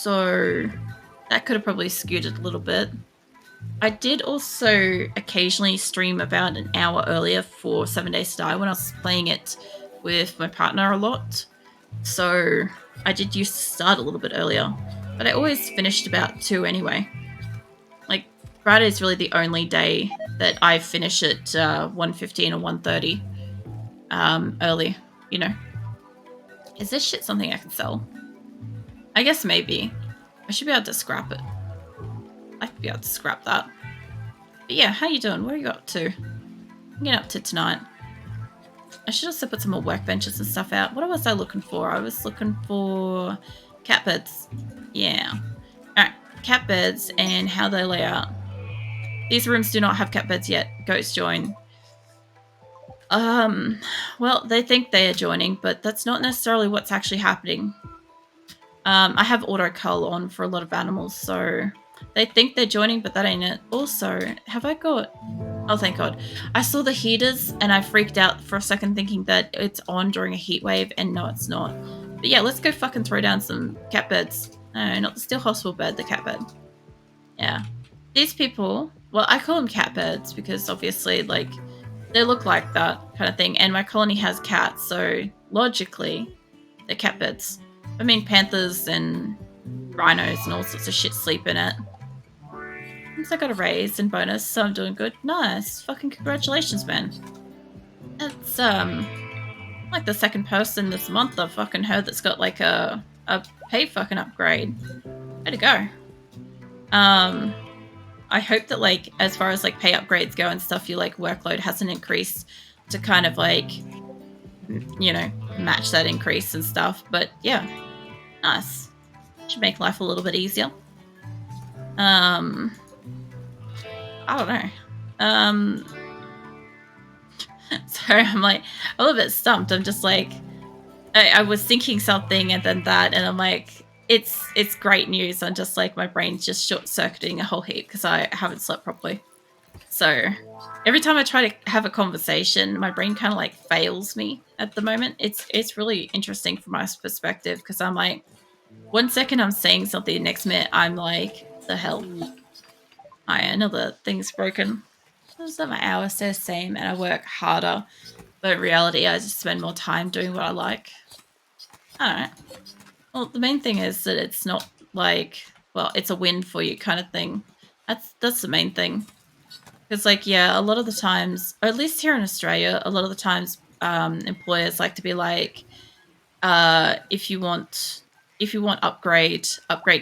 so that could have probably skewed it a little bit. I did also occasionally stream about an hour earlier for 7 Days to Die when I was playing it with my partner a lot. So I did used to start a little bit earlier, but I always finished about 2 anyway. Like, Friday is really the only day that I finish at 1:15 or 1:30 early, you know. Is this shit something I can sell? I guess maybe. I should be able to scrap it. I could be able to scrap that. But yeah, how you doing? What are you up to? I'm getting up to tonight. I should also put some more workbenches and stuff out. What was I looking for? I was looking for cat beds. Yeah. Alright, cat beds and how they lay out. These rooms do not have cat beds yet. Ghost join. Well, they think they are joining, but that's not necessarily what's actually happening. I have auto cull on for a lot of animals, so they think they're joining, but that ain't it. Also, have I got... Oh, thank God. I saw the heaters and I freaked out for a second thinking that it's on during a heat wave, and no, it's not. But yeah, let's go fucking throw down some cat beds. No, not the steel hospital bed, the cat bed. Yeah. These people, well, I call them cat beds because obviously, like, they look like that kind of thing. And my colony has cats, so logically, they're cat beds. I mean, panthers and rhinos and all sorts of shit sleep in it. I got a raise and bonus, so I'm doing good. Nice. Fucking congratulations, man. It's, like the second person this month I've fucking heard that's got, like, a pay fucking upgrade. Way to go. I hope that, like, as far as, like, pay upgrades go and stuff, your, like, workload hasn't increased to kind of, like, you know, match that increase and stuff. But, yeah. Nice. Should make life a little bit easier. I don't know. Sorry, I'm like a little bit stumped. I'm just like, I was thinking something and then that, and I'm like, it's great news. I'm just like, my brain's just short-circuiting a whole heap because I haven't slept properly. So every time I try to have a conversation, my brain kind of like fails me at the moment. It's really interesting from my perspective because I'm like, 1 second I'm saying something, the next minute I'm like, the hell? Another thing's broken. So my hours stay the same and I work harder, but in reality I just spend more time doing what I like. Alright. Well, the main thing is that it's not like, well, it's a win for you kind of thing. That's the main thing. Because, like, yeah, a lot of the times, or at least here in Australia, a lot of the times employers like to be like, if you want upgrade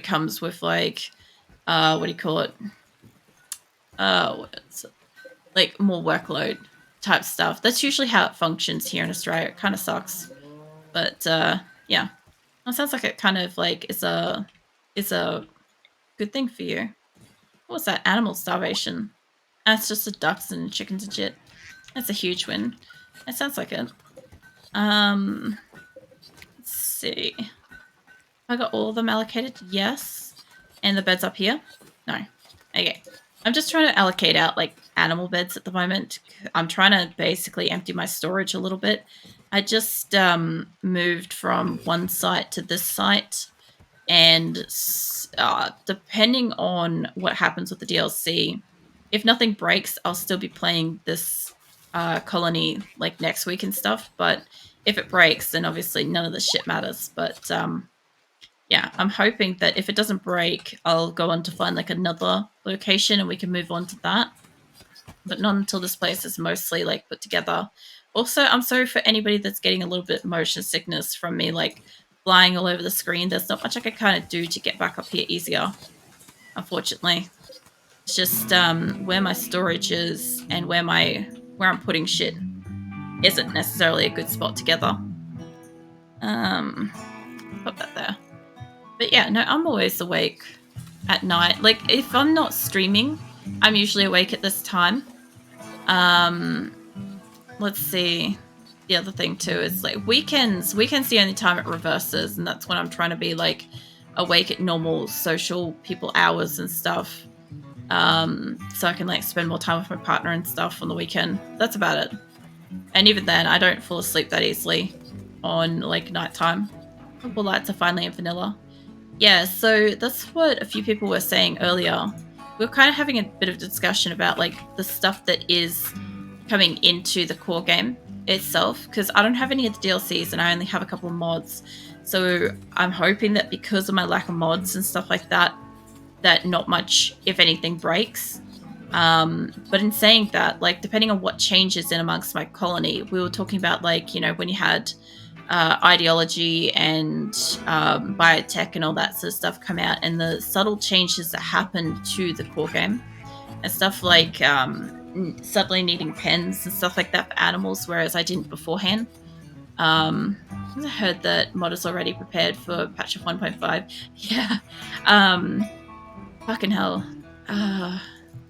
comes with, like, what do you call it? Like more workload type stuff. That's usually how it functions here in Australia. It kind of sucks, but yeah, it sounds like it kind of like is a good thing for you. What's that? Animal starvation. That's just the ducks and chickens and shit. That's a huge win. It sounds like it. Let's see. I got all of them allocated. Yes, and the beds up here. No. Okay. I'm just trying to allocate out, like, animal beds at the moment. I'm trying to basically empty my storage a little bit. I just moved from one site to this site, and depending on what happens with the DLC, if nothing breaks, I'll still be playing this colony, like, next week and stuff. But if it breaks, then obviously none of this shit matters. But yeah, I'm hoping that if it doesn't break, I'll go on to find, like, another location and we can move on to that. But not until this place is mostly, like, put together. Also, I'm sorry for anybody that's getting a little bit motion sickness from me, like, flying all over the screen. There's not much I can kind of do to get back up here easier, unfortunately. It's just where my storage is and where I'm putting shit isn't necessarily a good spot together. Put that there. But yeah, no, I'm always awake at night. Like, if I'm not streaming, I'm usually awake at this time. Let's see. The other thing too is, like, weekends. Weekends the only time it reverses, and that's when I'm trying to be, like, awake at normal social people hours and stuff. So I can, like, spend more time with my partner and stuff on the weekend. That's about it. And even then, I don't fall asleep that easily on, like, nighttime. Couple lights are finally in vanilla. Yeah, so that's what a few people were saying earlier. We were kind of having a bit of discussion about like the stuff that is coming into the core game itself, because I don't have any of the DLCs and I only have a couple of mods. So I'm hoping that because of my lack of mods and stuff like that, that not much, if anything, breaks. But in saying that, like depending on what changes in amongst my colony, we were talking about like, you know, when you had ideology and biotech and all that sort of stuff come out, and the subtle changes that happened to the core game, and stuff like suddenly needing pens and stuff like that for animals, whereas I didn't beforehand. I heard that mod is already prepared for patch of 1.5. Yeah. Um, fucking hell. Uh,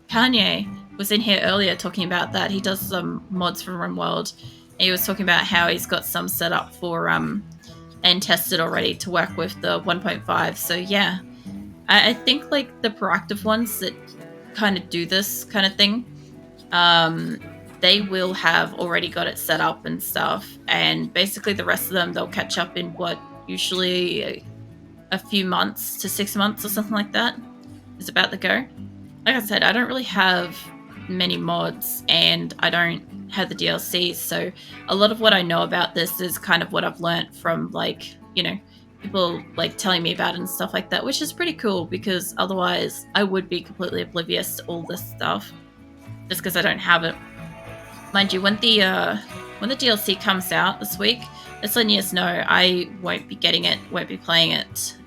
Kanye was in here earlier talking about that. He does some mods for RimWorld. And he was talking about how he's got some set up for and tested already to work with the 1.5. So yeah, I think like the proactive ones that kind of do this kind of thing, um, they will have already got it set up and stuff. And basically the rest of them, they'll catch up in what, usually a few months to 6 months or something like that is about the go. Like I said, I don't really have many mods and I don't have the DLCs, so a lot of what I know about this is kind of what I've learnt from like, you know, people like telling me about it and stuff like that, which is pretty cool because otherwise I would be completely oblivious to all this stuff just because I don't have it. Mind you, when the DLC comes out this week, just letting you know, I won't be getting it, won't be playing it.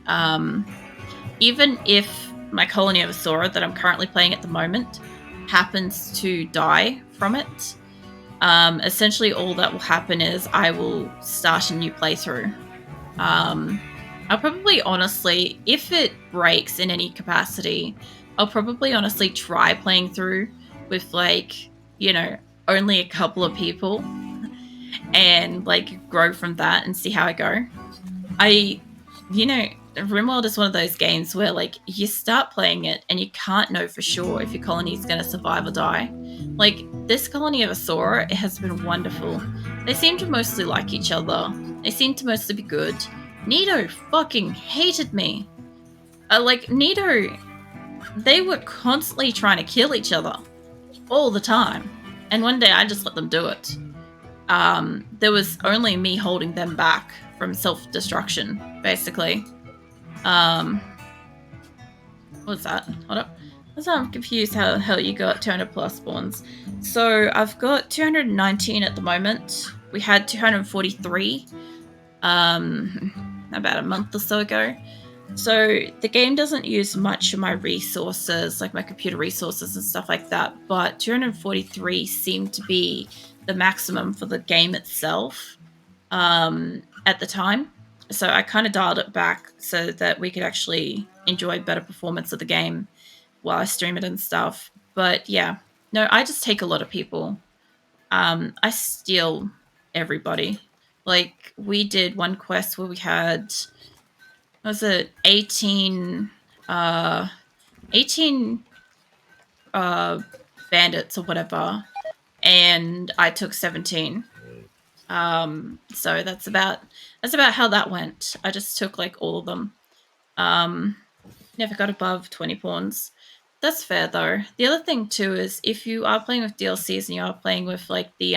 Even if my colony of Asora that I'm currently playing at the moment happens to die from it, essentially all that will happen is I will start a new playthrough. I'll probably honestly, if it breaks in any capacity, I'll probably honestly try playing through with like, you know, only a couple of people and like grow from that and see how I go. You know, RimWorld is one of those games where like you start playing it and you can't know for sure if your colony is going to survive or die. Like this colony of Asora, it has been wonderful. They seem to mostly like each other. They seem to mostly be good. Nito fucking hated me. Like Nito, they were constantly trying to kill each other all the time. And one day I just let them do it. There was only me holding them back from self-destruction, basically. What was that? Hold up. I'm confused how the hell you got 200 plus spawns. So I've got 219 at the moment. We had 243 about a month or so ago. So the game doesn't use much of my resources, like my computer resources and stuff like that, but 243 seemed to be the maximum for the game itself at the time. So I kind of dialed it back so that we could actually enjoy better performance of the game while I stream it and stuff. But yeah, no, I just take a lot of people. I steal everybody. Like we did one quest where we had, was it 18 bandits or whatever, and I took 17. So that's about how that went. I just took like all of them. Never got above 20 pawns. That's fair though. The other thing too is if you are playing with DLCs and you are playing with like the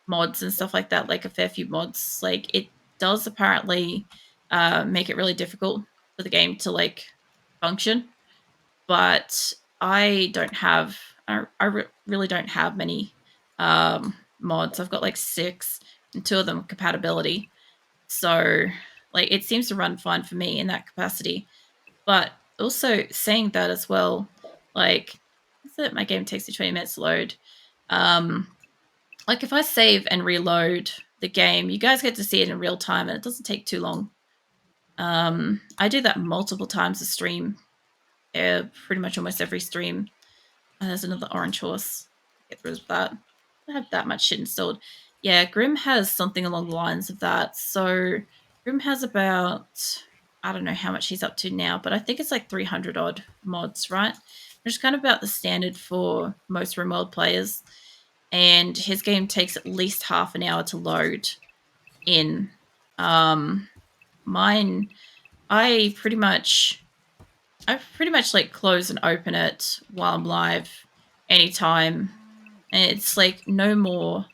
mods and stuff like that, like a fair few mods, like it does apparently make it really difficult for the game to like function. But I don't have, really don't have many mods. I've got like 6, and 2 of them are compatibility. So like it seems to run fine for me in that capacity. But also saying that as well, like that my game takes me 20 minutes to load. Like if I save and reload the game, you guys get to see it in real time and it doesn't take too long. I do that multiple times a stream. Pretty much almost every stream. There's another orange horse. Get rid of that. I don't have that much shit installed. Yeah, Grim has something along the lines of that. So Grim has about, I don't know how much he's up to now, but I think it's like 300 odd mods, right? Which is kind of about the standard for most RimWorld players. And his game takes at least half an hour to load in. Mine, I pretty much like close and open it while I'm live anytime. And it's like never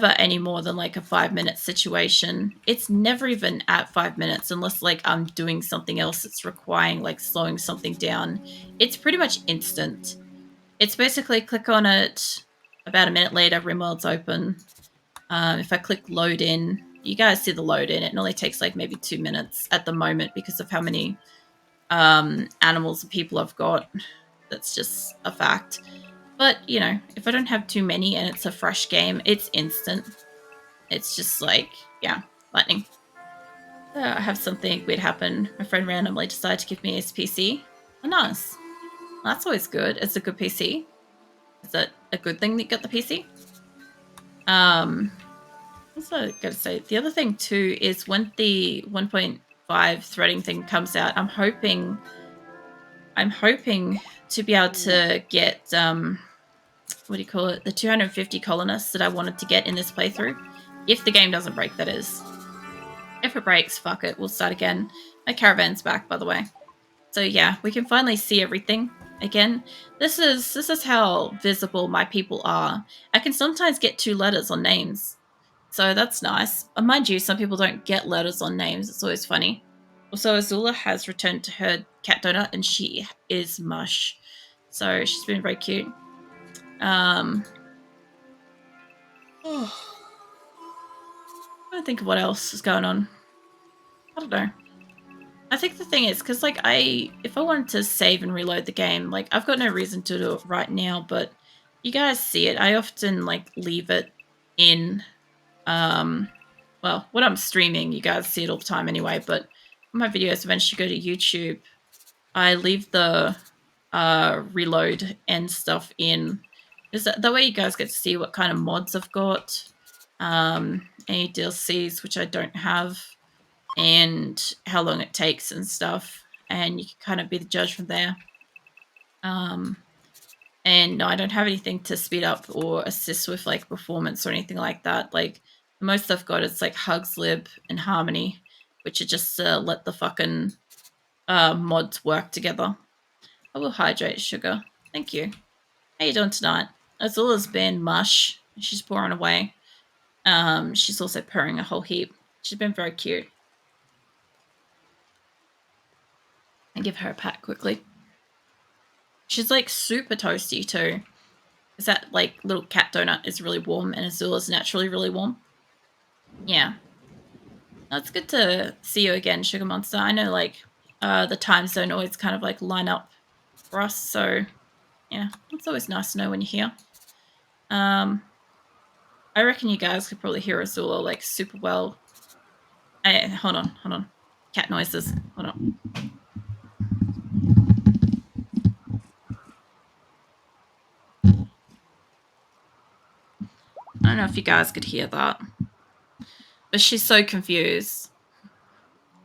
any more than like a 5-minute situation. It's never even at 5 minutes unless like I'm doing something else that's requiring like slowing something down. It's pretty much instant. It's basically click on it, about a minute later, RimWorld's open. If I click load in, you guys see the load in. It normally takes like maybe 2 minutes at the moment because of how many animals and people I've got. That's just a fact. But, you know, if I don't have too many and it's a fresh game, it's instant. It's just like, yeah, lightning. I have something weird happen. My friend randomly decided to give me his PC. Oh, nice. Well, that's always good. It's a good PC. Is that a good thing that you got the PC? Also gotta say, the other thing too is when the 1.5 threading thing comes out, I'm hoping to be able to get what do you call it? The 250 colonists that I wanted to get in this playthrough. If the game doesn't break, that is. If it breaks, fuck it, we'll start again. My caravan's back, by the way. So yeah, we can finally see everything again. This is how visible my people are. I can sometimes get 2 letters on names. So that's nice. Mind you, some people don't get letters on names. It's always funny. Also, Azula has returned to her cat donut and she is mush. So she's been very cute. Oh, I don't think of what else is going on. I don't know. I think the thing is, because like if I wanted to save and reload the game, like I've got no reason to do it right now, but you guys see it. I often like leave it in, well, when I'm streaming, you guys see it all the time anyway, but my videos eventually go to YouTube. I leave the reload and stuff in. Is that way you guys get to see what kind of mods I've got, any DLCs which I don't have, and how long it takes and stuff, and you can kind of be the judge from there. And no, I don't have anything to speed up or assist with like performance or anything like that. Like the most I've got is like HugsLib and Harmony, which are just let the fucking mods work together. I will hydrate, sugar. Thank you. How you doing tonight? Azula's been mush. She's pouring away. She's also purring a whole heap. She's been very cute. I give her a pat quickly. She's like super toasty too. Is that like little cat donut is really warm and Azula's naturally really warm? Yeah. No, it's good to see you again, Sugar Monster. I know like the times don't always kind of like line up for us, so yeah, it's always nice to know when you're here. I reckon you guys could probably hear Azula like super well. Hold on. Cat noises. Hold on. I don't know if you guys could hear that. But she's so confused.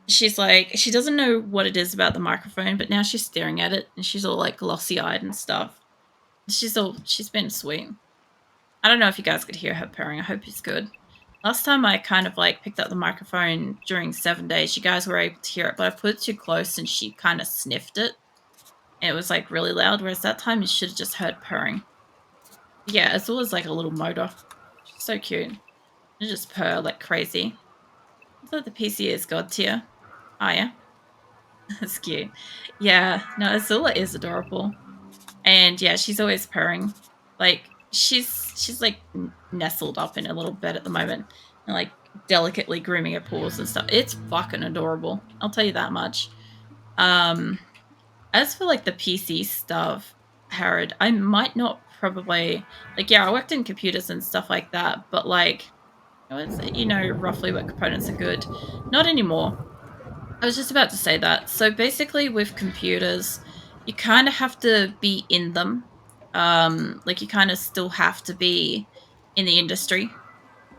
She's like, she doesn't know what it is about the microphone, but now she's staring at it and she's all like glossy-eyed and stuff. She's been sweet. I don't know if you guys could hear her purring. I hope it's good. Last time I kind of like picked up the microphone during 7 days, you guys were able to hear it, but I put it too close and she kind of sniffed it. And it was like really loud, whereas that time you should have just heard purring. Yeah, it's always like a little motor. She's so cute. They just purr like crazy. I thought the PC is god tier. Oh yeah. That's cute. Yeah, no, Azula is adorable. And yeah, she's always purring. Like she's like nestled up in a little bed at the moment and like delicately grooming her paws and stuff. It's fucking adorable. I'll tell you that much. As for like the PC stuff, Harrod, I might not probably like, yeah, I worked in computers and stuff like that, but like you know roughly what components are good. Not anymore. I was just about to say that. So basically with computers, you kind of have to be in them. Like you kind of still have to be in the industry.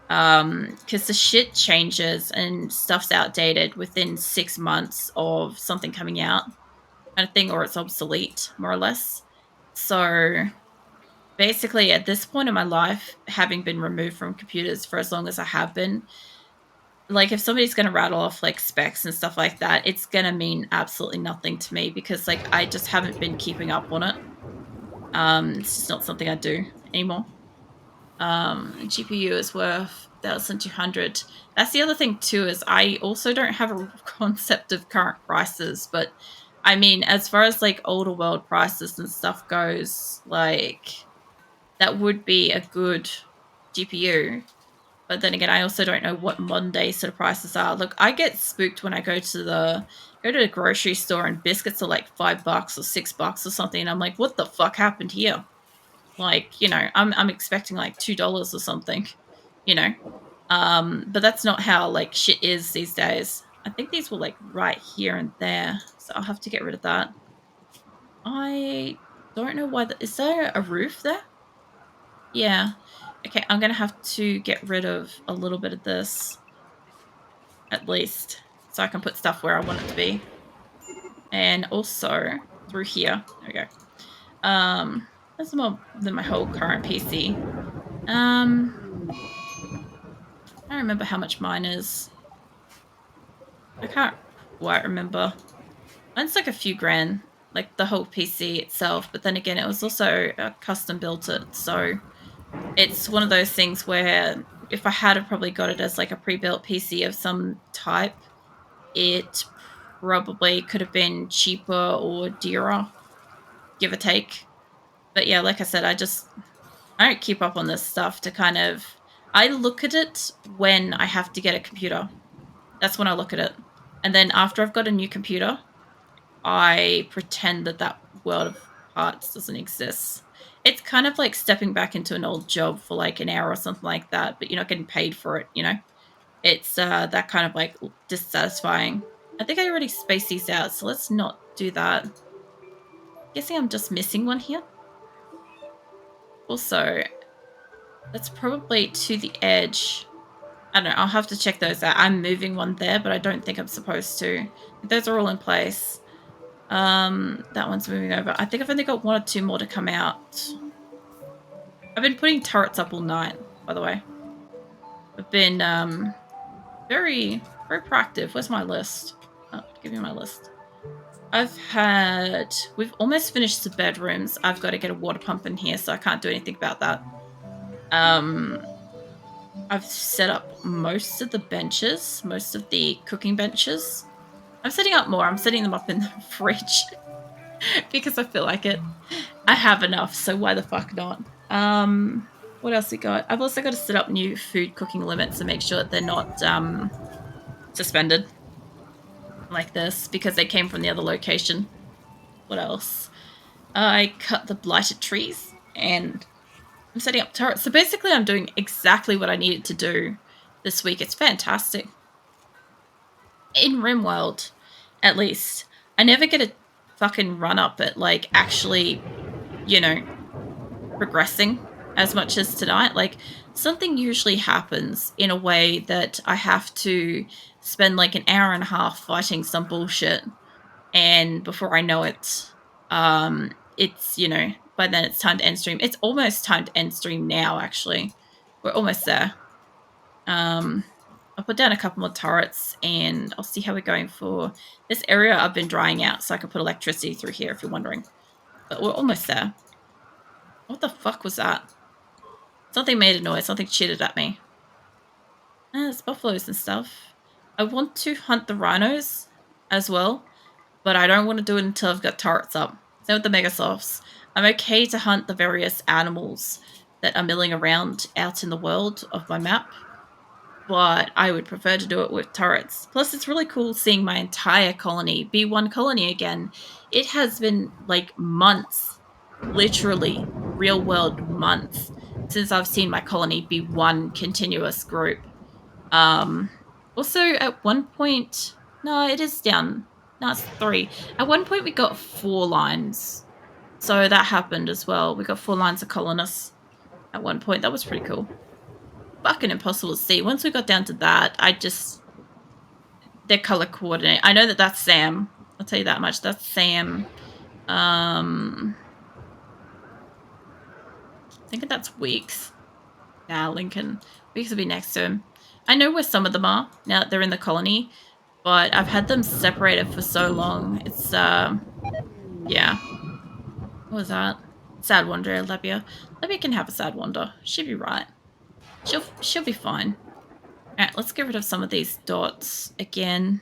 Because the shit changes and stuff's outdated within 6 months of something coming out, kind of thing, or it's obsolete, more or less. So basically at this point in my life, having been removed from computers for as long as I have been, like, if somebody's gonna rattle off, like, specs and stuff like that, it's gonna mean absolutely nothing to me because, like, I just haven't been keeping up on it. It's just not something I do anymore. GPU is worth 1,200. That's the other thing too, is I also don't have a concept of current prices, but I mean, as far as like older world prices and stuff goes, like that would be a good GPU. But then again, I also don't know what modern day sort of prices are. Look, I get spooked when I go to the grocery store and biscuits are like $5 or $6 or something, and I'm like, what the fuck happened here? Like, I'm expecting like $2 or something, you know. But that's not how like shit is these days. I think these were like right here and there, so I'll have to get rid of that. I don't know why. Is there a roof there? Yeah. Okay, I'm gonna have to get rid of a little bit of this at least, so I can put stuff where I want it to be, and also through here. There we go. That's more than my whole current PC. I don't remember how much mine is. I can't quite remember. Mine's like a few grand, like the whole PC itself. But then again, it was also custom built it, so it's one of those things where if I had have probably got it as like a pre-built PC of some type, it probably could have been cheaper or dearer, give or take. But yeah, like I said, I don't keep up on this stuff to kind of. I look at it when I have to get a computer. That's when I look at it. And then after I've got a new computer, I pretend that that world of parts doesn't exist. It's kind of like stepping back into an old job for like an hour or something like that, but you're not getting paid for it, you know? It's that kind of like dissatisfying. I think I already spaced these out, so let's not do that. Guessing I'm just missing one here. Also, that's probably to the edge. I don't know. I'll have to check those out. I'm moving one there, but I don't think I'm supposed to. Those are all in place. That one's moving over. I think I've only got one or two more to come out. I've been putting turrets up all night, by the way. I've been very, very proactive. Where's my list? Oh, give me my list. We've almost finished the bedrooms. I've got to get a water pump in here, so I can't do anything about that. I've set up most of the benches, most of the cooking benches. I'm setting up more. I'm setting them up in the fridge because I feel like it. I have enough, so why the fuck not? What else we got? I've also got to set up new food cooking limits and make sure that they're not suspended like this because they came from the other location. What else? I cut the blighted trees and I'm setting up turrets. So basically I'm doing exactly what I needed to do this week. It's fantastic. In RimWorld, at least, I never get a fucking run up at like actually, you know, progressing as much as tonight. Like something usually happens in a way that I have to spend like an hour and a half fighting some bullshit, and before I know it, it's by then it's time to end stream. It's almost time to end stream now. Actually, we're almost there. I'll put down a couple more turrets and I'll see how we're going for this area. I've been drying out so I can put electricity through here if you're wondering, but we're almost there. What the fuck was that? Something made a noise. Something cheated at me. It's buffaloes and stuff. I want to hunt the rhinos as well, but I don't want to do it until I've got turrets up. Same with the megasofts. I'm okay to hunt the various animals that are milling around out in the world of my map, but I would prefer to do it with turrets. Plus, it's really cool seeing my entire colony be one colony again. It has been like months, literally real world months, since I've seen my colony be one continuous group. Um, Also, at one point, no, it is down. No, it's 3. At one point, we got 4 lines. So that happened as well. We got 4 lines of colonists at one point. That was pretty cool. Fucking impossible to see. Once we got down to that, they're color coordinate. I know that that's Sam. I'll tell you that much. That's Sam. I think that's Weeks. Nah, Lincoln. Weeks will be next to him. I know where some of them are now that they're in the colony, but I've had them separated for so long. It's yeah. What was that? Sad wander, Labia. Labia can have a sad wander. She'll be right. She'll be fine. All right, let's get rid of some of these dots again.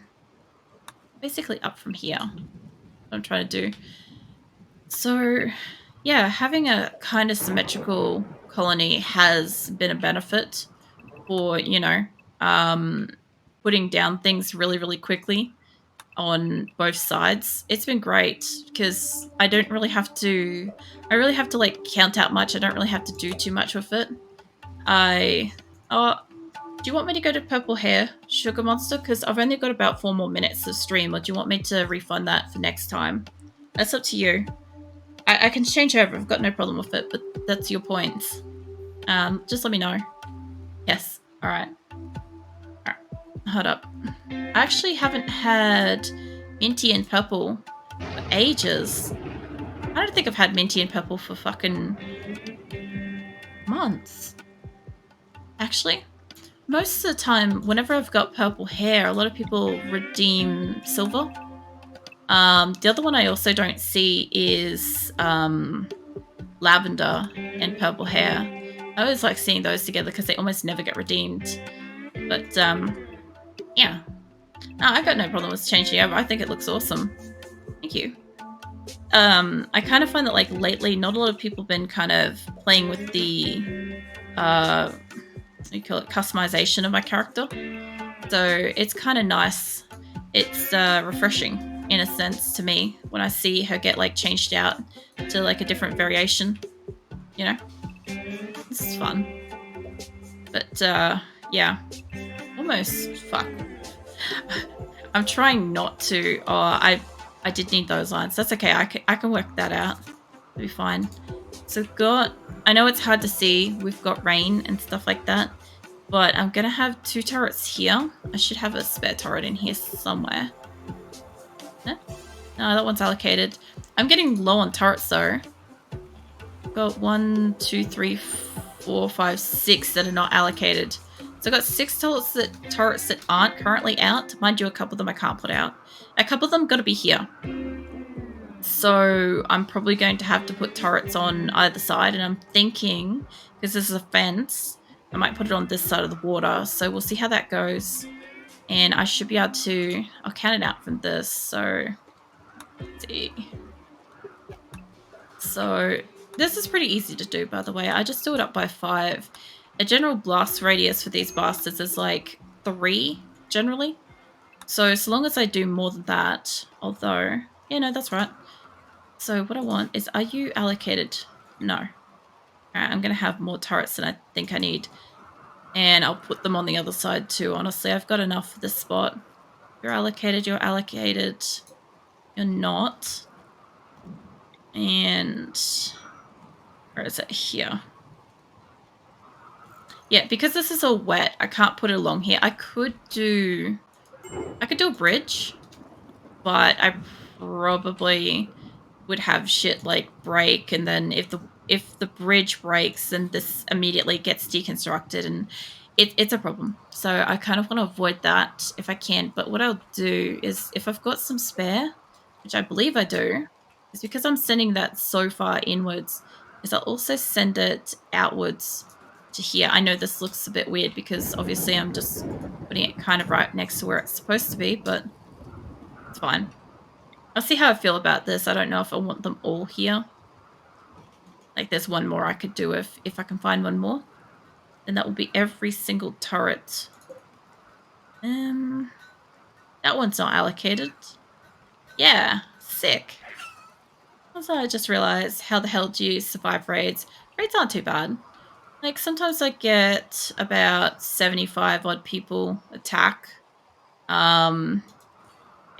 Basically up from here. What I'm trying to do. So, yeah, having a kind of symmetrical colony has been a benefit for, um, putting down things really, really quickly on both sides. It's been great because I really have to like count out much. I don't really have to do too much with it. I, oh, do you want me to go to purple hair, Sugar Monster? Because I've only got about 4 more minutes of stream, or do you want me to refund that for next time? That's up to you. I can change over. I've got no problem with it, but that's your points. Just let me know. Yes. All right. Hold up. I actually haven't had minty and purple for ages. I don't think I've had minty and purple for fucking months. Actually, most of the time, whenever I've got purple hair, a lot of people redeem silver. The other one I also don't see is lavender and purple hair. I always like seeing those together because they almost never get redeemed. But yeah. No, I've got no problem with changing over. I think it looks awesome. Thank you. I kind of find that like lately, not a lot of people have been kind of playing with the what do you call it, customization of my character. So it's kind of nice. It's refreshing in a sense to me when I see her get like changed out to like a different variation. You know, this is fun. But yeah, almost fuck. I'm trying not to. Oh, I did need those lines. That's okay. I can work that out. It'll be fine. So I know it's hard to see. We've got rain and stuff like that. But I'm going to have 2 turrets here. I should have a spare turret in here somewhere. No, that one's allocated. I'm getting low on turrets though. I've got 1, 2, 3, 4, 5, 6 that are not allocated. So I've got 6 turrets that aren't currently out. Mind you, a couple of them I can't put out. A couple of them got to be here. So I'm probably going to have to put turrets on either side. And I'm thinking, because this is a fence, I might put it on this side of the water. So we'll see how that goes. And I should be able to, I'll count it out from this. So let's see. So this is pretty easy to do, by the way. I just do it up by 5. A general blast radius for these bastards is like 3 generally. So long as I do more than that, although, yeah, no, that's right. So what I want is, are you allocated? No. All right, I'm going to have more turrets than I think I need. And I'll put them on the other side too. Honestly, I've got enough for this spot. You're allocated. You're allocated. You're not. And where is it? Here. Yeah, because this is all wet, I can't put it along here. I could do a bridge, but I probably would have shit like break, and then if the bridge breaks, then this immediately gets deconstructed, and it's a problem. So I kind of want to avoid that if I can. But what I'll do is, if I've got some spare, which I believe I do, is because I'm sending that so far inwards, is I'll also send it outwards to here. I know this looks a bit weird because obviously I'm just putting it kind of right next to where it's supposed to be, but it's fine. I'll see how I feel about this. I don't know if I want them all here. Like there's one more I could do if I can find one more. Then that will be every single turret. That one's not allocated. Yeah, sick. Also, I just realized, how the hell do you survive raids? Raids aren't too bad. Like sometimes I get about 75 odd people attack. Hey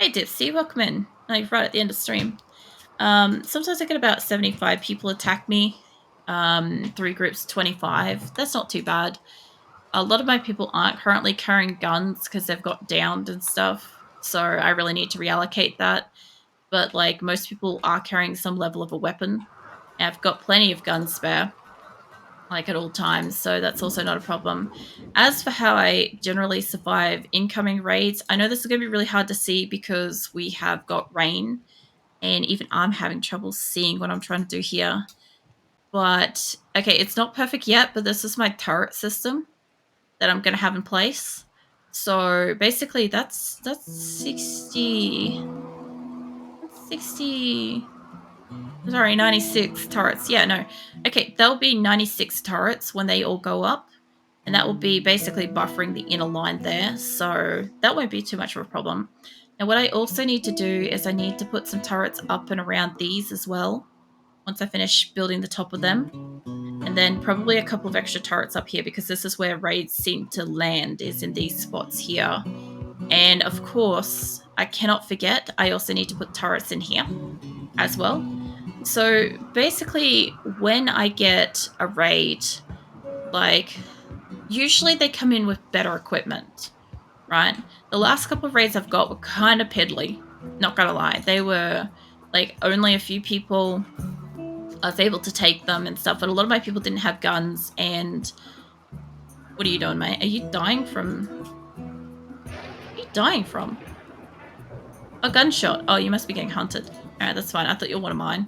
Dipsy, welcome in. No, you're right at the end of stream. Sometimes I get about 75 people attack me. 3 groups, 25. That's not too bad. A lot of my people aren't currently carrying guns because they've got downed and stuff. So I really need to reallocate that. But like most people are carrying some level of a weapon. And I've got plenty of guns spare. like at all times, so that's also not a problem. As for how I generally survive incoming raids, I know this is going to be really hard to see because we have got rain, and even I'm having trouble seeing what I'm trying to do here. But okay, it's not perfect yet, but this is my turret system that I'm going to have in place. So basically, that's 60. That's 60. Sorry, 96 turrets. Yeah, no. Okay, there'll be 96 turrets when they all go up, and that will be basically buffering the inner line there, so that won't be too much of a problem. Now, what I also need to do is I need to put some turrets up and around these as well, once I finish building the top of them, and then probably a couple of extra turrets up here, because this is where raids seem to land, is in these spots here. And of course, I cannot forget, I also need to put turrets in here as well. So basically, when I get a raid, like, usually they come in with better equipment, right? The last couple of raids I've got were kind of piddly, not gonna lie. They were like only a few people. I was able to take them and stuff, but a lot of my people didn't have guns. And what are you doing, mate? Are you dying from? What are you dying from? A gunshot. Oh, you must be getting hunted. All right, that's fine. I thought you were one of mine.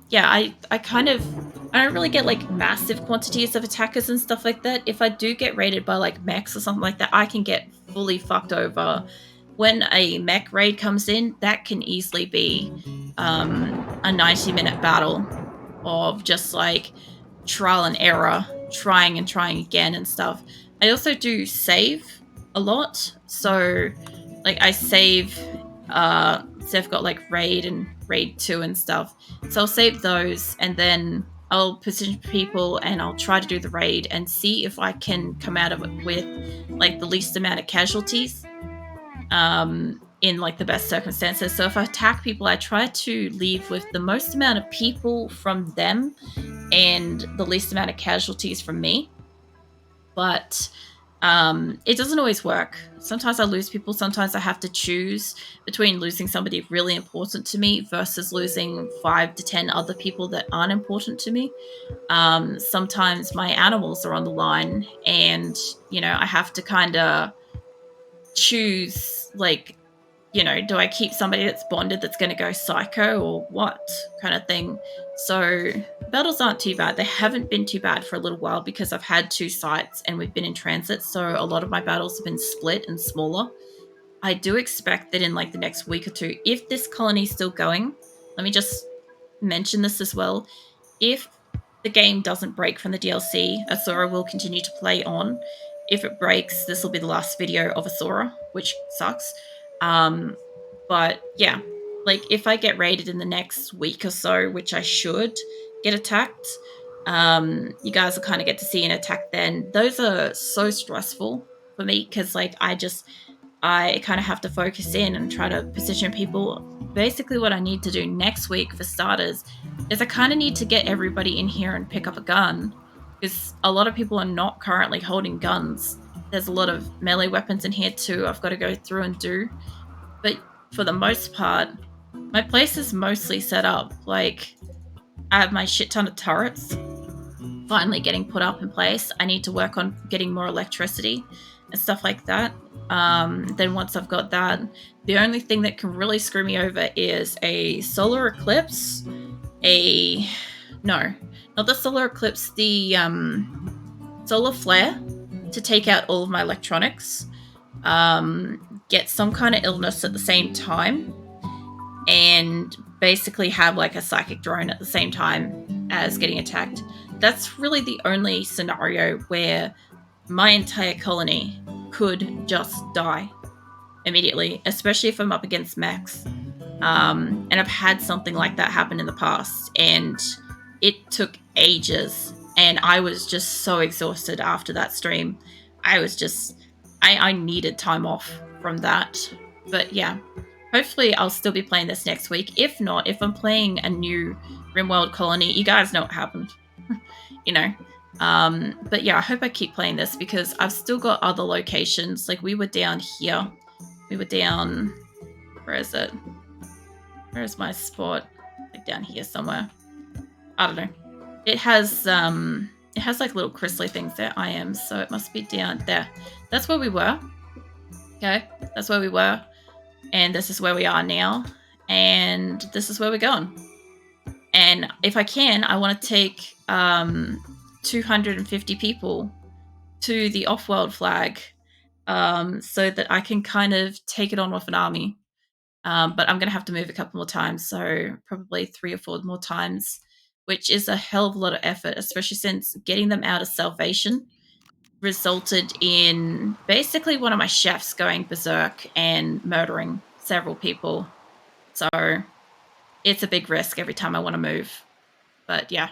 Yeah, I kind of, I don't really get like massive quantities of attackers and stuff like that. If I do get raided by like mechs or something like that, I can get fully fucked over. When a mech raid comes in, that can easily be a 90-minute battle of just like trial and error, trying and trying again and stuff. I also do save a lot, so like I save so I've got like raid and raid 2 and stuff, so I'll save those, and then I'll position people and I'll try to do the raid and see if I can come out of it with like the least amount of casualties in like the best circumstances. So if I attack people, I try to leave with the most amount of people from them and the least amount of casualties from me. But it doesn't always work. Sometimes I lose people. Sometimes I have to choose between losing somebody really important to me versus losing 5 to 10 other people that aren't important to me. Sometimes my animals are on the line, and I have to kind of choose, like, do I keep somebody that's bonded that's going to go psycho or what kind of thing? So battles aren't too bad. They haven't been too bad for a little while because I've had 2 sites and we've been in transit. So a lot of my battles have been split and smaller. I do expect that in like the next week or 2, if this colony is still going, let me just mention this as well. If the game doesn't break from the DLC, Asora will continue to play on. If it breaks, this will be the last video of Asora, which sucks. But yeah, like if I get raided in the next week or so, which I should get attacked, you guys will kind of get to see an attack then. Those are so stressful for me because like I kind of have to focus in and try to position people. Basically, what I need to do next week for starters is I kind of need to get everybody in here and pick up a gun, because a lot of people are not currently holding guns. There's a lot of melee weapons in here too I've got to go through and do. But for the most part, my place is mostly set up. Like, I have my shit ton of turrets finally getting put up in place. I need to work on getting more electricity and stuff like that. Then once I've got that, the only thing that can really screw me over is a solar eclipse. No, not the solar eclipse, the solar flare to take out all of my electronics. Get some kind of illness at the same time, and basically have like a psychic drone at the same time as getting attacked. That's really the only scenario where my entire colony could just die immediately, especially if I'm up against mechs. And I've had something like that happen in the past, and it took ages, and I was just so exhausted after that stream. I needed time off from that. But yeah, hopefully I'll still be playing this next week. If not, if I'm playing a new RimWorld colony, you guys know what happened. you know. But yeah, I hope I keep playing this because I've still got other locations. Like, we were down here. We were down... Where is it? Where is my spot? Like down here somewhere. I don't know. it has like little crystally things there. I am, so it must be down there. That's where we were. Okay, that's where we were, and this is where we are now, and this is where we're going. And if I can, I want to take 250 people to the off-world flag, so that I can kind of take it on with an army. But I'm going to have to move a couple more times, so probably 3 or 4 more times, which is a hell of a lot of effort, especially since getting them out of salvation resulted in basically one of my chefs going berserk and murdering several people. So it's a big risk every time I want to move. But yeah.